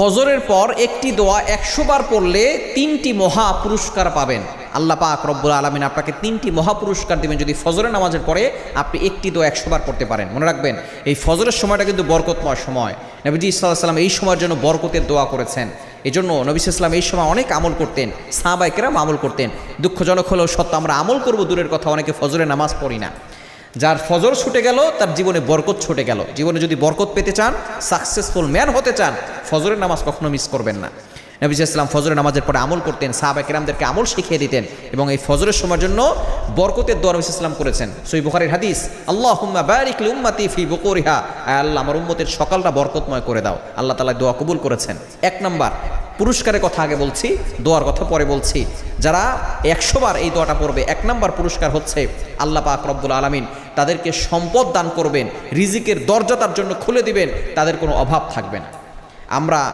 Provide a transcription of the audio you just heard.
ফজরের পর একটি দোয়া 100 বার পড়লে 3টি মহা পুরস্কার পাবেন। আল্লাহ পাক রব্বুল আলামিন আপনাকে 3টি মহা পুরস্কার দিবেন যদি ফজরের নামাজের পরে আপনি একটি দোয়া 100 বার পড়তে পারেন। মনে রাখবেন এই ফজরের সময়টা কিন্তু বরকতময় সময়। নবীজি সাল্লাল্লাহু আলাইহি ওয়াসাল্লাম এই সময়ের জন্য বরকতের দোয়া করেছেন। এই জন্য নবী সাল্লাল্লাহু আলাইহি ওয়াসাল্লাম এই সময় অনেক আমল করতেন, সাহাবায়ে কেরাম আমল করতেন। দুঃখজনক হলেও সত্য, আমরা আমল করব দূরের কথা, অনেকে ফজরের নামাজ পড়ি না। যার ফজর ছুটে গেল তার জীবনে বরকত ছুটে গেল। জীবনে যদি বরকত পেতে চান, সাকসেসফুল ম্যান হতে চান, ফজরের নামাজ কখনো মিস করবেন না। নবী সাল্লাল্লাহু আলাইহি ওয়াসাল্লাম ফজরের নামাজের পরে আমল করতেন, সাহাবায়ে কেরামদেরকে আমল শিখিয়ে দিতেন এবং এই ফজরের সময়ের জন্য বরকতের দোয়া নবী সাল্লাল্লাহু আলাইহি ওয়াসাল্লাম করেছেন। সহিহ বুখারীর হাদিস, আল্লাহুম্মা বারিক লি উম্মতি ফি বুকুরিহা, আল্লাহ আমার উম্মতের সকালটা বরকতময় করে দাও। আল্লাহ তাআলা দোয়া কবুল করেছেন। 1 নাম্বার পুরস্কারের কথা আগে বলছি, দোয়ার কথা পরে বলছি। যারা 100 বার এই দোয়াটা পড়বে, 1 নাম্বার পুরস্কার হচ্ছে আল্লাহ পাক রব্বুল আলামিন তাদেরকে সম্পদ দান করবেন, রিজিকের দরজা তার জন্য খুলে দিবেন, তাদের কোনো অভাব থাকবে না। আমরা